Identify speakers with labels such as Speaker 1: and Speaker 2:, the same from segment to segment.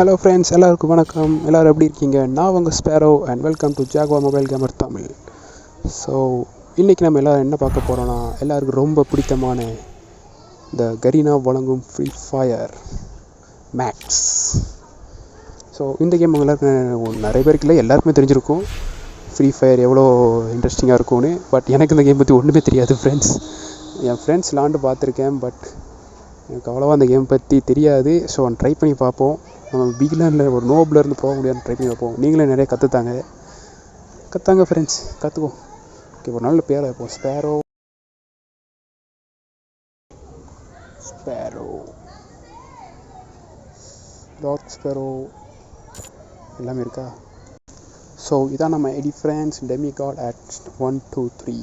Speaker 1: Hello friends, எல்லாருக்கும் வணக்கம். எல்லோரும் எப்படி இருக்கீங்க? நான் உங்கள் Sparrow and welcome to Jaguar mobile gamer Tamil. So இன்றைக்கி நம்ம எல்லோரும் என்ன பார்க்க போகிறோன்னா, எல்லாருக்கும் ரொம்ப பிடித்தமான இந்த கரீனா வழங்கும் ஃப்ரீ ஃபயர் மேக்ஸ். ஸோ இந்த கேம் எல்லாருக்கும் நிறைய பேருக்கு இல்லை, எல்லாருக்குமே தெரிஞ்சிருக்கும் ஃப்ரீ ஃபயர் எவ்வளோ இன்ட்ரெஸ்டிங்காக இருக்கும்னு. பட் எனக்கு இந்த கேம் பற்றி ஒன்றுமே தெரியாது ஃப்ரெண்ட்ஸ். என் ஃப்ரெண்ட்ஸ் விளாண்டு பார்த்துருக்கேன், பட் எனக்கு அவ்வளோவா அந்த கேம் பற்றி தெரியாது. ஸோ ட்ரை பண்ணி பார்ப்போம். நம்ம பிகினரில் ஒரு நோப்லேருந்து போக முடியாதுன்னு ட்ரை பண்ணி பார்ப்போம். நீங்களே நிறைய கற்றுத்தாங்க ஃப்ரெண்ட்ஸ், கற்றுக்குவோம். ஓகே, ஒரு நல்ல பேரை வைப்போம். ஸ்பேரோ டார்க் ஸ்பேரோ எல்லாமே இருக்கா? ஸோ இதான் நம்ம எடி ஃப்ரெண்ட்ஸ் டெமி காட் அட் 1 2 3.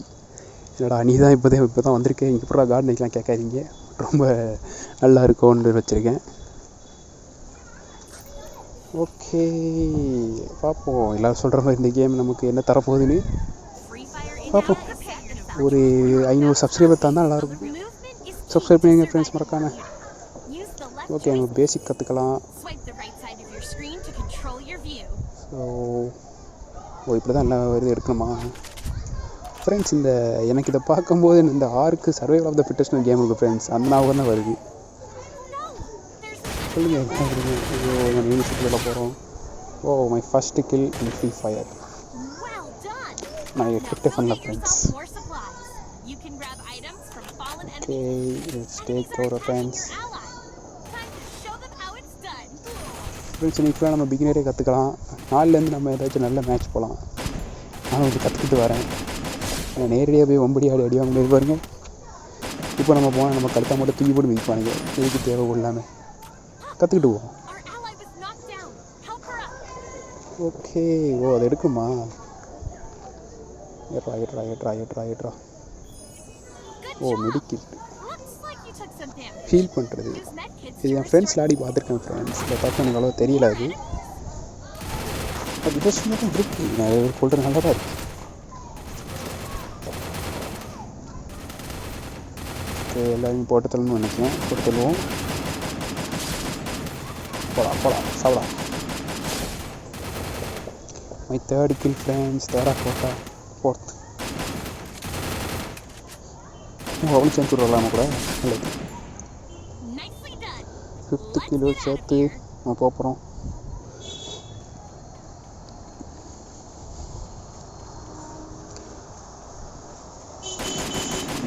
Speaker 1: என்னடா நீ தான் இப்போ தான் வந்திருக்கேன், இங்கே பூரா கார்டு நிற்கலாம் கேட்காதீங்க. ரொம்ப நல்லா இருக்கும்னு வச்சுருக்கேன். ஓகே, பார்ப்போம். எல்லோரும் சொல்கிற மாதிரி இந்த கேம் நமக்கு என்ன தரப்போகுதுன்னு பார்ப்போம். ஒரு 500 சப்ஸ்கிரைபர் தான் நல்லாயிருக்கும். சப்ஸ்கிரைப் பண்ணிங்க ஃப்ரெண்ட்ஸ், மறக்காம. ஓகே, நம்ம பேசிக் கற்றுக்கலாம். ஸோ இப்படி தான் எல்லா வருது எடுக்கணுமா ஃப்ரெண்ட்ஸ்? எனக்கு இதை பார்க்கும்போது இந்த ஆர்க்கு சர்வைவல் ஆஃப் த ஃபிட்டஸ்ட்னு கேம் இருக்குது ஃப்ரெண்ட்ஸ், அந்த ஞாபகம் தான் வருது. சொல்லுங்கள், நம்ம யூனிவர்சிட்டியில் போகிறோம். Oh, my first kill in Free Fire. நான் எக்ஸ்பெக்டே பண்ணல friends. Okay, let's take over friends. Friends, இன்றைக்கி நம்ம பிகினரே கற்றுக்கலாம். நாலுலேருந்து நம்ம ஏதாச்சும் நல்ல மேட்ச் போகலாம். நான் கொஞ்சம் கற்றுக்கிட்டு வரேன். நேரடியாக போய் ஒம்படி அடி வாங்க முடியாது பாருங்க. இப்போ நம்ம போனால் நம்ம கழுத்தா மட்டும் தூக்கி போட்டு மிதிப்பானுங்க. எதுக்கு தேவை இல்லாமல் கற்றுக்கிட்டு போவோம். ஓகே, ஓ அது எடுக்குமா? ஏட்ரா. ஓ, மெடிக்கிட் ஃபீல் பண்ணுறது. இது என் ஃப்ரெண்ட்ஸ் விளாடி பார்த்துருக்கேன் ஃப்ரெண்ட்ஸ். இதை பார்த்து எனக்கு அவ்வளோ தெரியல. அது இன்ட்ரெஸ்டிங்காக தான் இருக்குது. நிறைய பேர் சொல்கிறது நல்லா தான் இருக்குது. ஓகே, எல்லாரையும் போட்டு தள்ளணும்னு நினைக்கிறேன். போட்டு தள்ளுவோம். போலாம் சாப்பிடலாம். My third kill friends. Fourth. அவனும் சேர்ந்து விடலாமா கூட? நல்லது. 5th கிலோ சேர்த்து நம்ம போகிறோம்.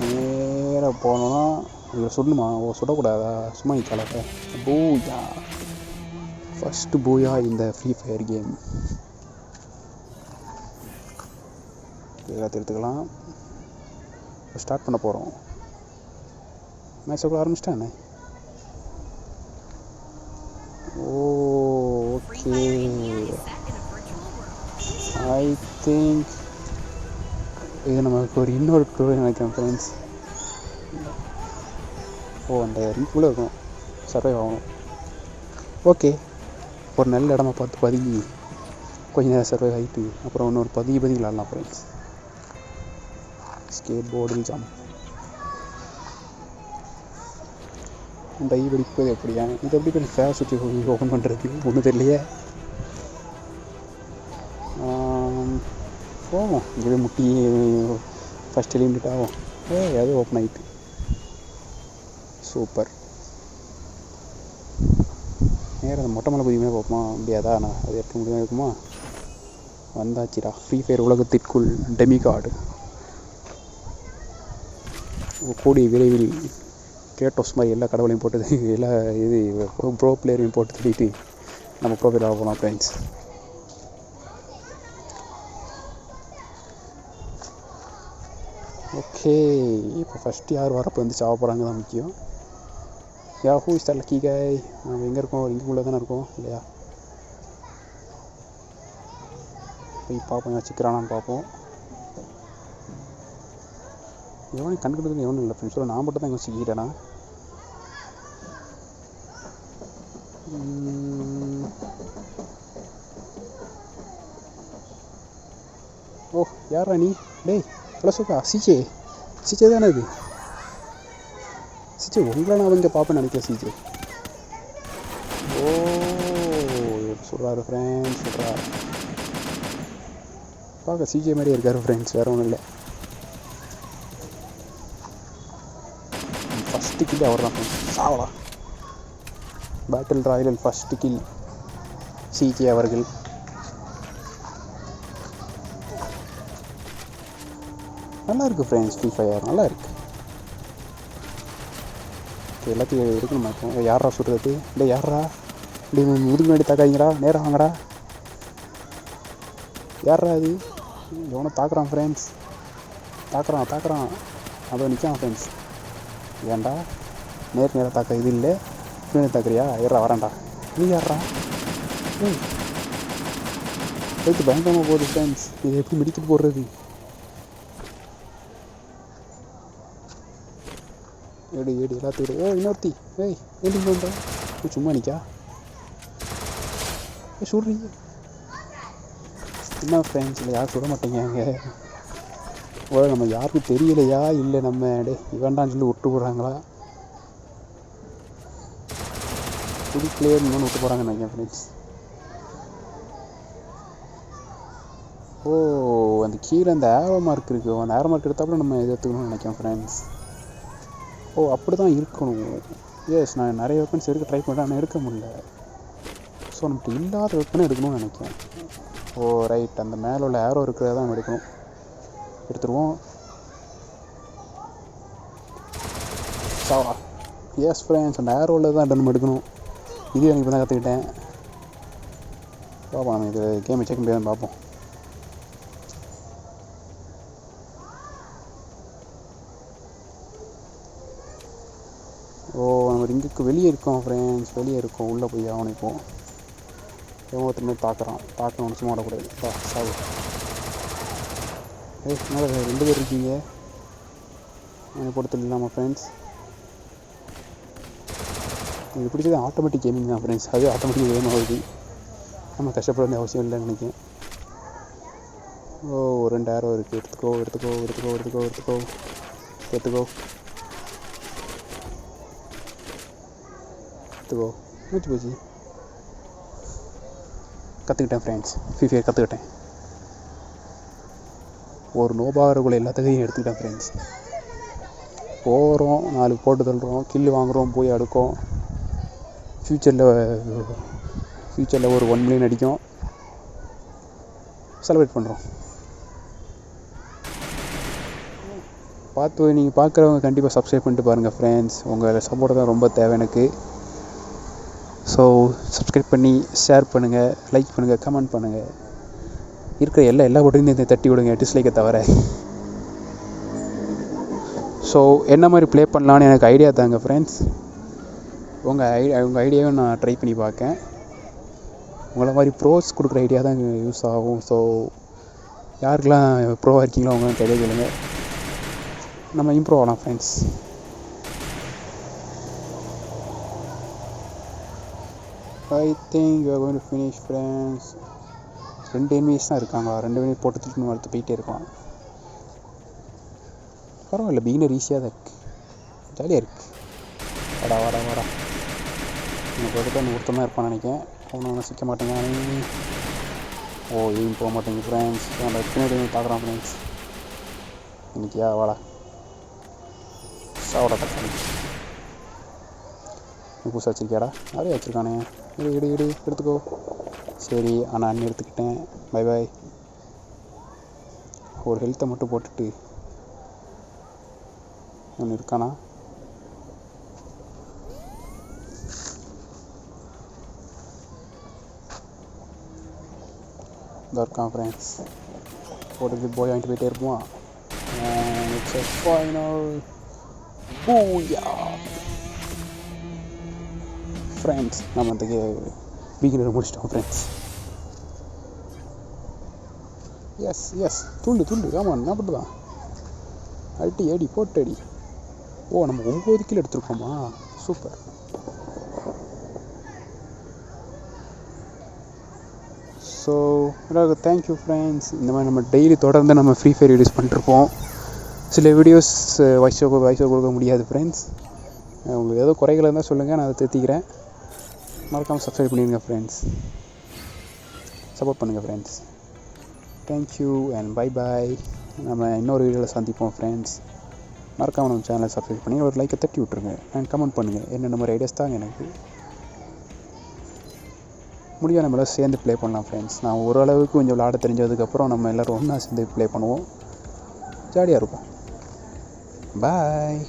Speaker 1: நேராக போனோன்னா இதில் சுடணுமா? ஓ, சுடக்கூடாதா? சும்மா நிற்கலாட்ட. பூயா, ஃபஸ்ட்டு பூயா இந்த ஃப்ரீ ஃபயர் கேம். எல்லாத்தையும் எடுத்துக்கலாம். ஸ்டார்ட் பண்ண போகிறோம். மேட்சுக்குள்ள ஆரம்பிச்சிட்டானே. ஓகே, ஐ திங்க் இது நமக்கு ஒரு இன்னொரு டூர் நினைக்கிறேன் ஃப்ரெண்ட்ஸ். ஓ, அந்த ரிங்குள்ளே இருக்கும், சர்வைவ் ஆகணும். ஓகே, ஒரு நல்ல இடமா பார்த்து பதுங்கி கொஞ்ச நேரம் சர்வைவ் ஆகிட்டு அப்புறம் இன்னொரு பதுங்கி விளாட்லாம் ஃப்ரெண்ட்ஸ். ஸ்கேட் போர்டில் ஜம்ப். டை வெடிப்பது எப்படியா? இது எப்படி கொஞ்சம் ஃபேர் சுற்றி ஓப்பன் பண்ணுறது ஒன்றும் தெரியலையே. போவோம். இங்கே முட்டி ஃபஸ்ட் எலிமினேட் ஆகும். அது ஓப்பன் ஆகிட்டு சூப்பர். நேரம் அந்த மொட்டை மலை குதியுமே பார்ப்போமா? முடியாதா? நான் அது எடுக்க முடியாமல் இருக்குமா? வந்தாச்சுடா ஃப்ரீ ஃபயர் உலகத்திற்குள். டெமி கார்டு கூடிய விரைவில் கேட்டோஸ் மாதிரி எல்லா கடவுளையும் போட்டு எல்லா இது ப்ரோ பிளேயரையும் போட்டு தள்ளிட்டு நம்ம ப்ரோ பிளேயர் ஆகலாம் ஃப்ரெண்ட்ஸ். ஓகே, இப்போ ஃபஸ்ட்டு யார் வரப்போ வந்து சாப்பிட போகிறாங்க தான் முக்கியம். ஹூ இஸ் த லக்கி காய்? நம்ம எங்கே இருக்கோம்? ரிங்குக்குள்ளே தானே இருக்கோம் இல்லையா? போய் பார்ப்போம், வச்சுக்கிறானான்னு பார்ப்போம். எவனையும் கண்டுக்கிறதுக்கு எவனும் இல்லை ஃப்ரெண்ட்ஸ். நான் மட்டும் தான் யோசிக்கிறேன்னா. ஓ, யாரா நீ? டேய் ஹலோ சுக்கா, சிச்சே தானே இது? சிச்சே உங்களை நான் இங்கே பார்ப்பேன்னு நினைக்கிறேன். சிச்சே, ஓ சொல்கிறாரு ஃப்ரெண்ட்ஸ் சொல்கிறார். பார்க்க சிஜே மாதிரியே இருக்கார் ஃப்ரெண்ட்ஸ், வேறு ஒன்றும் இல்லை. ஃபஸ்ட்டு கில் அவர் தான் friends. Chawla battle ராயலில் first kill CJ அவர்கள். நல்லா இருக்குது ஃப்ரெண்ட்ஸ், ஃப்ரீ ஃபயர் நல்லா இருக்குது. எல்லாத்தையும் இருக்குன்னு மாட்டோம். யாரா சுடுறது? இல்லை யாரா இப்படி முதுகு முன்னாடி தாக்காதீங்கடா, நேராக வாங்கடா. யாரா அது? எவனோ தாக்குறான் ஃப்ரெண்ட்ஸ், தாக்குறான். அதோ நிற்கான் ஃப்ரெண்ட்ஸ். ஏன்டா நேராக தாக்க இது இல்லை, பின்னாடி தாக்குறியா? ஏறா வரான்டா. நீ யாரா? எடுத்து பயங்கரமாக போகுது ஃப்ரெண்ட்ஸ். இது எப்படி மெடிக்கல் போடுறது? ஏடு எல்லாத்துக்கிட்ட. இன்னொருத்தி ஏடி பண்ணுறேன். சும்மா நிற்கா சுடுறீங்க என்ன ஃப்ரெண்ட்ஸ்? இல்லை யாரும் சுட மாட்டேங்க அங்கே. நம்ம யாருக்கும் தெரியலையா இல்லை நம்ம இவன்டான்னு சொல்லி விட்டு போடுறாங்களா? புது பிளேயர் இன்னொன்று விட்டு போகிறாங்கன்னு நினைக்கிறேன் ஃப்ரெண்ட்ஸ். அந்த கீழே அந்த ஏரோ மார்க் இருக்குது. அந்த ஏரோ மார்க் எடுத்தாப்புல நம்ம இதை எடுத்துக்கணும்னு நினைக்கிறேன் ஃப்ரெண்ட்ஸ். அப்படி தான் இருக்கணும். எஸ், நான் நிறைய வெப்பன்ஸ் எடுக்க ட்ரை பண்ணுறேன், ஆனால் எடுக்க முடியல. ஸோ நம்மகிட்ட இல்லாத வெப்பனை எடுக்கணும்னு நினைக்கிறேன். ரைட், அந்த மேலே உள்ள ஏரோ இருக்கிறத தான் நம்ம எடுக்கணும். எடுத்துருவோம். சாவா. எஸ் ஃப்ரெண்ட்ஸ், அந்த ஏரோவில் தான் நம்ம எடுக்கணும். இது எனக்கு இப்போ தான் கற்றுக்கிட்டேன். பார்ப்போம், நம்ம இது கேமை செக் பண்ணி தான் பார்ப்போம். நம்ம ரிங்குக்கு வெளியே இருக்கோம் ஃப்ரெண்ட்ஸ், வெளியே இருக்கோம். உள்ளே போய் அவனுக்கும் ஒருத்தருமே தாக்கணும் சும்மா விடக்கூடாது. சாவு. என்ன 2 பேர் இருக்கீங்க எனக்கு பொறுத்தல இல்லாமல் ஃப்ரெண்ட்ஸ். இது பிடிச்சது ஆட்டோமேட்டிக் கேமிங் தான் ஃப்ரெண்ட்ஸ். அது ஆட்டோமேட்டிக் கேம் ஆகுது, நம்ம கஷ்டப்பட வேண்டிய அவசியம் இல்லைன்னு நினைக்கிறேன். 2 ஏரோ இருக்குது. எடுத்துக்கோ. போச்சு. கற்றுக்கிட்டேன் ஃப்ரெண்ட்ஸ், ஃப்ரீ ஃபயர் கற்றுக்கிட்டேன். ஒரு நோபாகிறக்குள்ள எல்லாத்தையும் எடுத்துக்கிட்டேன் ஃப்ரெண்ட்ஸ். போகிறோம், 4 போட்டு தள்ளுறோம், கில்லு வாங்குகிறோம், போய் அடுக்கோம். ஃப்யூச்சரில் ஒரு 1 மில்லியன் அடிக்கும், செலிப்ரேட் பண்ணுறோம். நீங்கள் பார்க்குறவங்க கண்டிப்பாக சப்ஸ்கிரைப் பண்ணிட்டு பாருங்கள் ஃப்ரெண்ட்ஸ். உங்கள் சப்போர்ட் தான் ரொம்ப தேவை எனக்கு. ஸோ சப்ஸ்கிரைப் பண்ணி ஷேர் பண்ணுங்கள், லைக் பண்ணுங்கள், கமெண்ட் பண்ணுங்கள். இருக்கிற எல்லா போட்டையும் தட்டி விடுங்க, டிஸ்லைக்கை தவிர. ஸோ என்ன மாதிரி ப்ளே பண்ணலான்னு எனக்கு ஐடியா தாங்க ஃப்ரெண்ட்ஸ். உங்கள் ஐடியாவை நான் ட்ரை பண்ணி பார்க்கேன். உங்களை மாதிரி ப்ரோஸ் கொடுக்குற ஐடியா தான் யூஸ் ஆகும். ஸோ யாருக்கெல்லாம் ப்ரோவாக இருக்கீங்களோ அவங்களாம் தெரியலைங்க, நம்ம இம்ப்ரூவ் ஆகலாம் friends. I think we are going to finish friends. 2 enemies தான் இருக்காங்க. 2 enemies போட்டு திருப்பி வளர்த்து போயிட்டே இருக்கலாம். பரவாயில்ல, பிகினர் ஈஸியாக தான் இருக்குது, ஜாலியாக இருக்குது. வாடா எனக்கு எடுத்து ஒருத்தமாக இருப்பான்னு நினைக்கிறேன். அவனை சிக்க மாட்டேங்க. எங்கேயும் போக மாட்டேங்க ஃப்ரெண்ட்ஸ். நம்ம பின்னாடி பார்க்குறான் ஃப்ரெண்ட்ஸ். இன்னைக்கியா வாடா சாவடா தக்காளி. புதுசாக வச்சிருக்கியாடா? நிறைய வச்சுருக்கானே. இடு எடுத்துக்கோ. சரி, நான் எடுத்துக்கிட்டேன். பை. ஒரு ஹெல்த்தை மட்டும் போட்டுட்டு ஒன்று இருக்கானா? இதாக இருக்கான் ஃப்ரெண்ட்ஸ். போட்டுட்டு போய் வாங்கிட்டு போயிட்டே இருப்போம். ஃப்ரெண்ட்ஸ், நம்ம அதுக்கு பிகினர் முடிச்சிட்டோம் ஃப்ரெண்ட்ஸ். எஸ் துண்டு ஆமாம், நான் மட்டும் தான் அடி போட்டு அடி. நம்ம 9 கிலோ எடுத்துருக்கோமா? சூப்பர். So thank you friends. இந்த மாதிரி நம்ம டெய்லி தொடர்ந்து நம்ம ஃப்ரீ ஃபயர் வீடியோஸ் பண்ணிட்டுருப்போம். சில வீடியோஸ் வாய்ஸ் ஓவர் கொடுக்க முடியாது ஃப்ரெண்ட்ஸ். உங்களுக்கு ஏதோ குறைகள் இருந்தால் சொல்லுங்கள், நான் அதை திருத்திக்கிறேன். மறக்காமல் சப்ஸ்கிரைப் பண்ணிடுங்க ஃப்ரெண்ட்ஸ். சப்போர்ட் பண்ணுங்கள் friends. Thank you and bye bye. நம்ம இன்னொரு வீடியோவில் சந்திப்போம் ஃப்ரெண்ட்ஸ். மறக்காமல் நம்ம சேனலை சப்ஸ்கிரைப் பண்ணி ஒரு லைக்கை தட்டி விட்ருங்க அண்ட் கமெண்ட் பண்ணுங்கள். என்னென்ன மாதிரி ஐடியாஸ் தாங்க எனக்கு முடியும். நம்ம எல்லாம் சேர்ந்து ப்ளே பண்ணலாம் ஃப்ரெண்ட்ஸ். நான் ஓரளவுக்கு கொஞ்சம் விளாட தெரிஞ்சதுக்கப்புறம் நம்ம எல்லோரும் ஒன்றா சேர்ந்து ப்ளே பண்ணுவோம். ஜாலியாக இருக்கும். பாய்.